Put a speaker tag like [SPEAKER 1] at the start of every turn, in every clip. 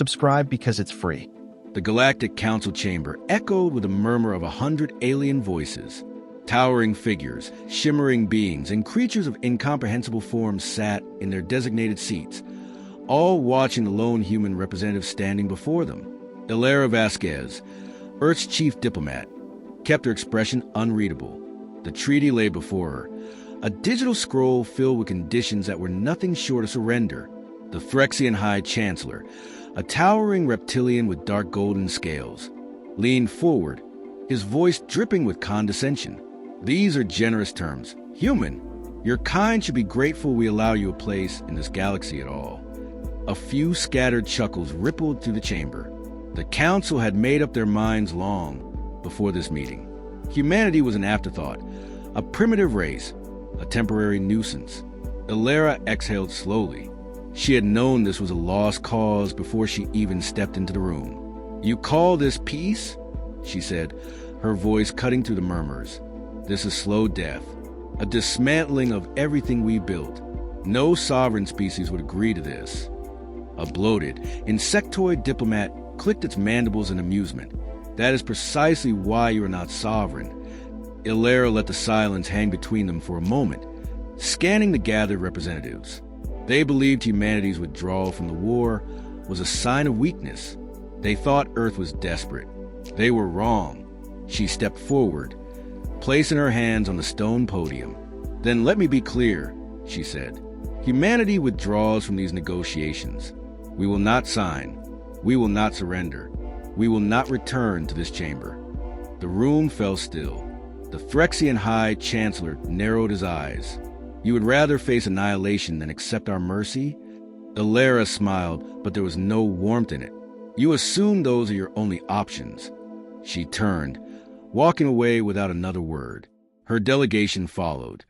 [SPEAKER 1] Subscribe because it's free.
[SPEAKER 2] The Galactic Council chamber echoed with a murmur of 100 alien voices. Towering figures, shimmering beings, and creatures of incomprehensible forms sat in their designated seats, all watching the lone human representative standing before them. Ilera Vasquez, Earth's chief diplomat, kept her expression unreadable. The treaty lay before her, a digital scroll filled with conditions that were nothing short of surrender. The Phyrexian High Chancellor, a towering reptilian with dark golden scales, leaned forward, his voice dripping with condescension. These are generous terms. Human, your kind should be grateful we allow you a place in this galaxy at all. A few scattered chuckles rippled through the chamber. The council had made up their minds long before this meeting. Humanity was an afterthought, a primitive race, a temporary nuisance. Ilera exhaled slowly. She had known this was a lost cause before she even stepped into the room. "You call this peace?" she said, her voice cutting through the murmurs. "This is slow death, a dismantling of everything we built. No sovereign species would agree to this." A bloated, insectoid diplomat clicked its mandibles in amusement. "That is precisely why you are not sovereign." Ilera let the silence hang between them for a moment, scanning the gathered representatives. They believed humanity's withdrawal from the war was a sign of weakness. They thought Earth was desperate. They were wrong. She stepped forward, placing her hands on the stone podium. "Then let me be clear," she said. "Humanity withdraws from these negotiations. We will not sign. We will not surrender. We will not return to this chamber." The room fell still. The Phyrexian High Chancellor narrowed his eyes. "You would rather face annihilation than accept our mercy?" Ilera smiled, but there was no warmth in it. "You assume those are your only options." She turned, walking away without another word. Her delegation followed,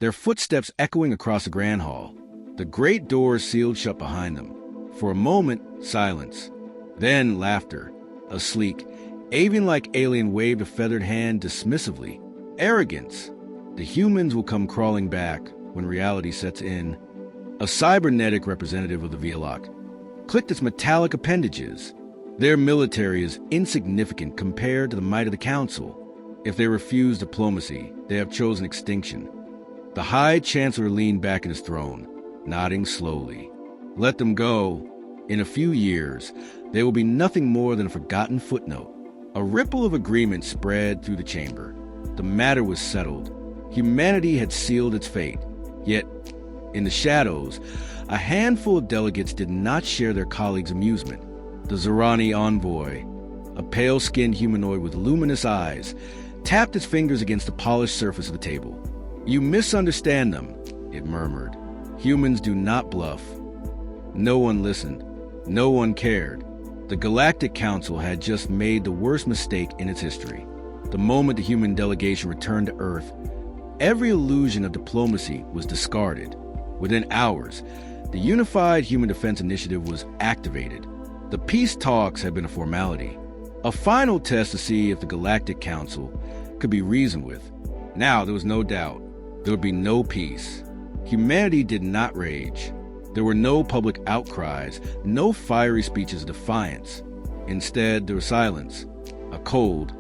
[SPEAKER 2] their footsteps echoing across the grand hall. The great doors sealed shut behind them. For a moment, silence. Then laughter. A sleek, avian-like alien waved a feathered hand dismissively. "Arrogance. The humans will come crawling back when reality sets in." A cybernetic representative of the Vialok clicked its metallic appendages. "Their military is insignificant compared to the might of the Council. If they refuse diplomacy, they have chosen extinction." The High Chancellor leaned back in his throne, nodding slowly. "Let them go. In a few years, they will be nothing more than a forgotten footnote." A ripple of agreement spread through the chamber. The matter was settled. Humanity had sealed its fate. Yet, in the shadows, a handful of delegates did not share their colleagues' amusement. The Zorani envoy, a pale-skinned humanoid with luminous eyes, tapped its fingers against the polished surface of the table. "You misunderstand them," it murmured. "Humans do not bluff." No one listened. No one cared. The Galactic Council had just made the worst mistake in its history. The moment the human delegation returned to Earth, every illusion of diplomacy was discarded. Within hours, the Unified Human Defense Initiative was activated. The peace talks had been a formality, a final test to see if the Galactic Council could be reasoned with. Now there was no doubt. There would be no peace. Humanity did not rage. There were no public outcries, no fiery speeches of defiance. Instead, there was silence, a cold,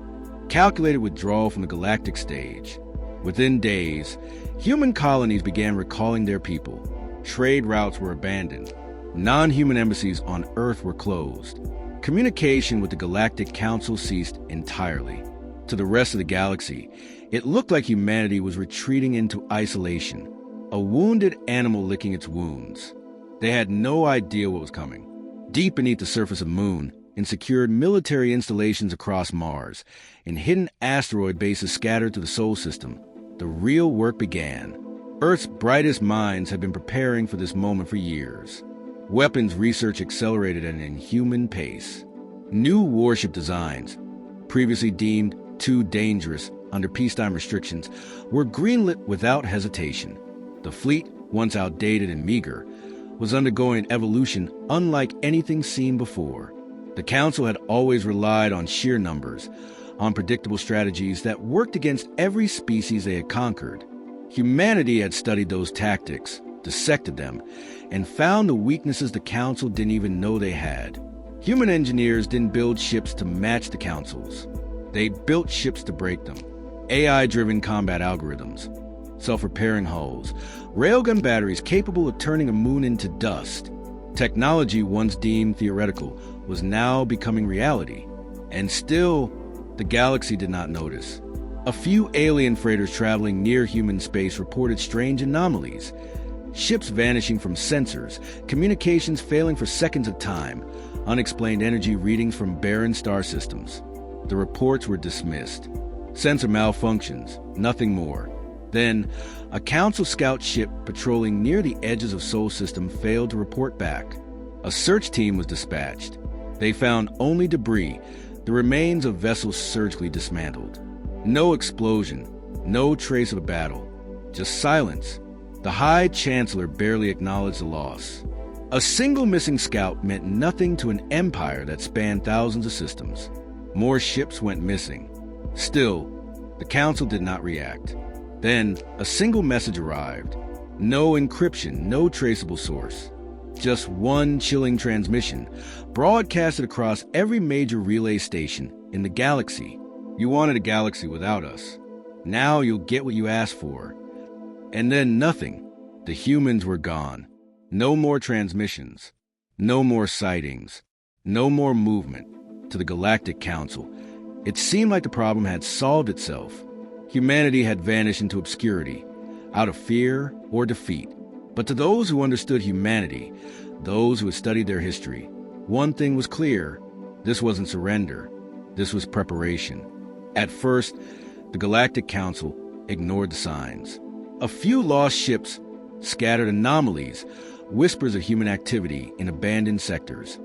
[SPEAKER 2] calculated withdrawal from the galactic stage. Within days, human colonies began recalling their people. Trade routes were abandoned. Non-human embassies on Earth were closed. Communication with the Galactic Council ceased entirely. To the rest of the galaxy, it looked like humanity was retreating into isolation, a wounded animal licking its wounds. They had no idea what was coming. Deep beneath the surface of the moon, in secured military installations across Mars, in hidden asteroid bases scattered through the Sol system, the real work began. Earth's brightest minds had been preparing for this moment for years. Weapons research accelerated at an inhuman pace. New warship designs, previously deemed too dangerous under peacetime restrictions, were greenlit without hesitation. The fleet, once outdated and meager, was undergoing evolution unlike anything seen before. The Council had always relied on sheer numbers, on predictable strategies that worked against every species they had conquered. Humanity had studied those tactics, dissected them, and found the weaknesses the Council didn't even know they had. Human engineers didn't build ships to match the Council's. They built ships to break them. AI-driven combat algorithms, self-repairing hulls, railgun batteries capable of turning a moon into dust. Technology once deemed theoretical was now becoming reality. And still, the galaxy did not notice. A few alien freighters traveling near human space reported strange anomalies. Ships vanishing from sensors, communications failing for seconds at a time, unexplained energy readings from barren star systems. The reports were dismissed. Sensor malfunctions, nothing more. Then, a Council scout ship patrolling near the edges of Sol System failed to report back. A search team was dispatched. They found only debris, the remains of vessels surgically dismantled. No explosion, no trace of a battle, just silence. The High Chancellor barely acknowledged the loss. A single missing scout meant nothing to an empire that spanned thousands of systems. More ships went missing. Still, the Council did not react. Then, a single message arrived. No encryption, no traceable source. Just one chilling transmission, broadcasted across every major relay station in the galaxy. You wanted a galaxy without us. Now you'll get what you asked for. And then nothing. The humans were gone. No more transmissions. No more sightings. No more movement. To the Galactic Council, it seemed like the problem had solved itself. Humanity had vanished into obscurity, out of fear or defeat. But to those who understood humanity, those who had studied their history, one thing was clear. This wasn't surrender. This was preparation. At first, the Galactic Council ignored the signs. A few lost ships, scattered anomalies, whispers of human activity in abandoned sectors.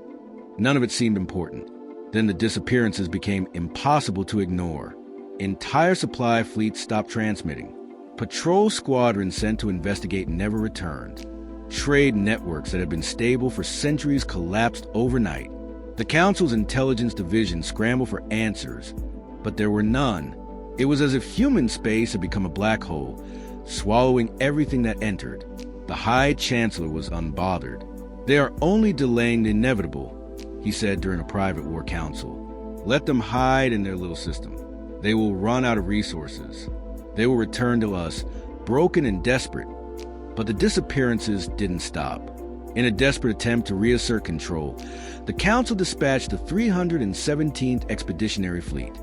[SPEAKER 2] None of it seemed important. Then the disappearances became impossible to ignore. Entire supply fleets stopped transmitting. Patrol squadrons sent to investigate never returned. Trade networks that had been stable for centuries collapsed overnight. The Council's intelligence division scrambled for answers, but there were none. It was as if human space had become a black hole, swallowing everything that entered. The High Chancellor was unbothered. They are only delaying the inevitable, he said during a private war council. Let them hide in their little system. They will run out of resources. They will return to us, broken and desperate. But the disappearances didn't stop. In a desperate attempt to reassert control, the Council dispatched the 317th Expeditionary Fleet.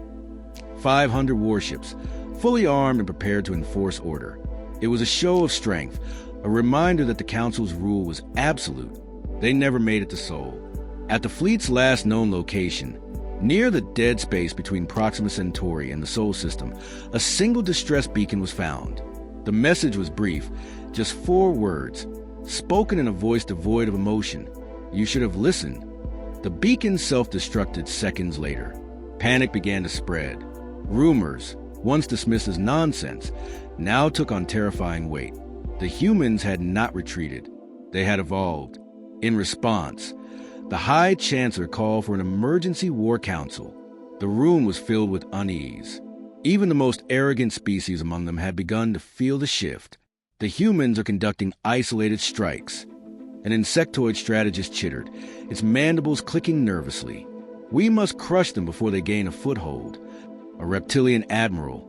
[SPEAKER 2] 500 warships, fully armed and prepared to enforce order. It was a show of strength, a reminder that the Council's rule was absolute. They never made it to Sol. At the fleet's last known location, near the dead space between Proxima Centauri and the Sol System, a single distress beacon was found. The message was brief, just 4 words, spoken in a voice devoid of emotion. You should have listened. The beacon self-destructed seconds later. Panic began to spread. Rumors, once dismissed as nonsense, now took on terrifying weight. The humans had not retreated. They had evolved. In response, the High Chancellor called for an emergency war council. The room was filled with unease. Even the most arrogant species among them had begun to feel the shift. The humans are conducting isolated strikes. An insectoid strategist chittered, its mandibles clicking nervously. We must crush them before they gain a foothold. A reptilian admiral,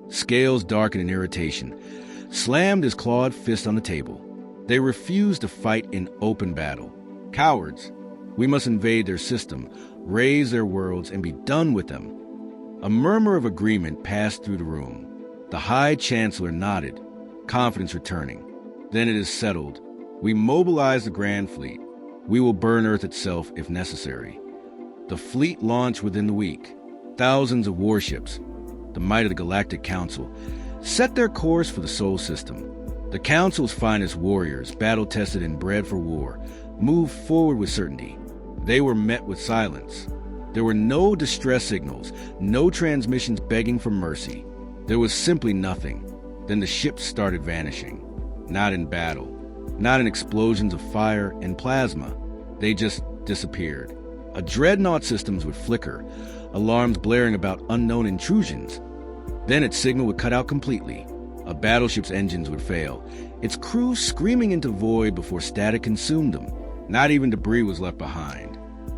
[SPEAKER 2] scales darkened in irritation, slammed his clawed fist on the table. They refused to fight in open battle. Cowards. We must invade their system, raise their worlds, and be done with them. A murmur of agreement passed through the room. The High Chancellor nodded, confidence returning. Then it is settled. We mobilize the Grand Fleet. We will burn Earth itself if necessary. The fleet launched within the week. Thousands of warships, the might of the Galactic Council, set their course for the Sol System. The Council's finest warriors, battle-tested and bred for war, moved forward with certainty. They were met with silence. There were no distress signals, no transmissions begging for mercy. There was simply nothing. Then the ships started vanishing. Not in battle, not in explosions of fire and plasma. They just disappeared. A dreadnought systems would flicker, alarms blaring about unknown intrusions. Then its signal would cut out completely. A battleship's engines would fail, its crew screaming into void before static consumed them. Not even debris was left behind.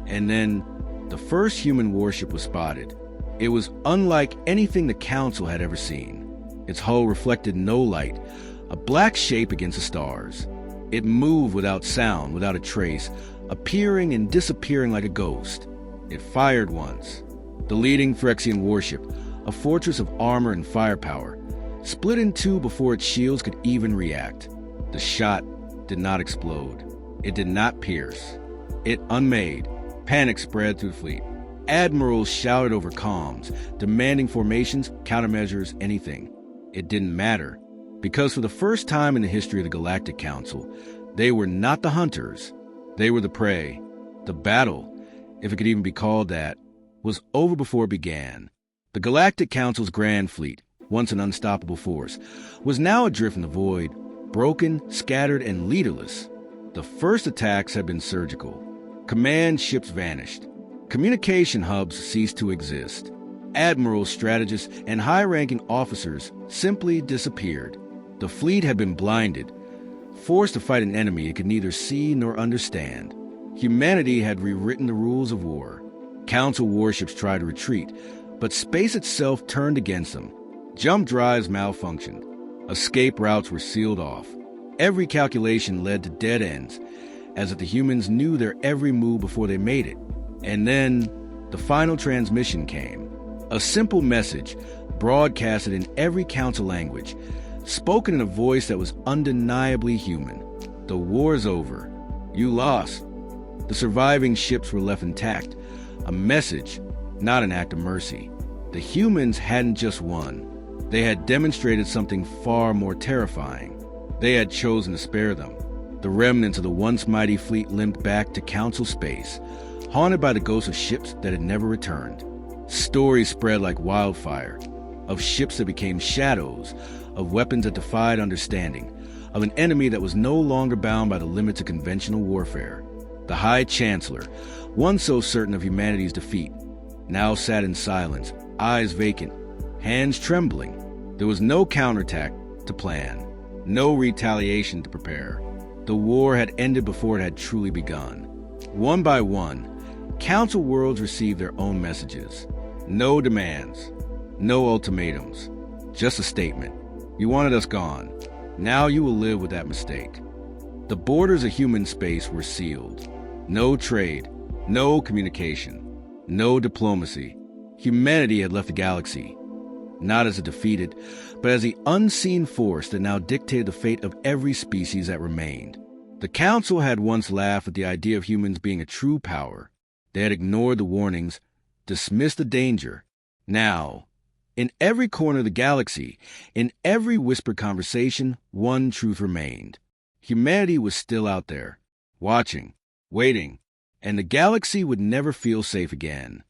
[SPEAKER 2] And then the first human warship was spotted. It was unlike anything the Council had ever seen. Its hull reflected no light, a black shape against the stars. It moved without sound, without a trace, appearing and disappearing like a ghost. It fired once. The leading Phyrexian warship, a fortress of armor and firepower, split in two before its shields could even react. The shot did not explode. It did not pierce. It unmade. Panic spread through the fleet. Admirals shouted over comms, demanding formations, countermeasures, anything. It didn't matter, because for the first time in the history of the Galactic Council, they were not the hunters. They were the prey. The battle, if it could even be called that, was over before it began. The Galactic Council's Grand Fleet, once an unstoppable force, was now adrift in the void, broken, scattered, and leaderless. The first attacks had been surgical. Command ships vanished. Communication hubs ceased to exist. Admirals, strategists, and high-ranking officers simply disappeared. The fleet had been blinded, forced to fight an enemy it could neither see nor understand. Humanity had rewritten the rules of war. Council warships tried to retreat, but space itself turned against them. Jump drives malfunctioned. Escape routes were sealed off. Every calculation led to dead ends, as if the humans knew their every move before they made it. And then, the final transmission came. A simple message, broadcasted in every council language, spoken in a voice that was undeniably human. The war's over. You lost. The surviving ships were left intact. A message, not an act of mercy. The humans hadn't just won. They had demonstrated something far more terrifying. They had chosen to spare them. The remnants of the once mighty fleet limped back to council space, haunted by the ghosts of ships that had never returned. Stories spread like wildfire, of ships that became shadows, of weapons that defied understanding, of an enemy that was no longer bound by the limits of conventional warfare. The High Chancellor, once so certain of humanity's defeat, now sat in silence, eyes vacant, hands trembling. There was no counterattack to plan, no retaliation to prepare. The war had ended before it had truly begun. One by one, Council worlds received their own messages. No demands, no ultimatums, just a statement. You wanted us gone. Now you will live with that mistake. The borders of human space were sealed. No trade, no communication, no diplomacy. Humanity had left the galaxy, not as a defeated, but as the unseen force that now dictated the fate of every species that remained. The Council had once laughed at the idea of humans being a true power. They had ignored the warnings, dismissed the danger. Now, in every corner of the galaxy, in every whispered conversation, one truth remained. Humanity was still out there, watching, waiting, and the galaxy would never feel safe again.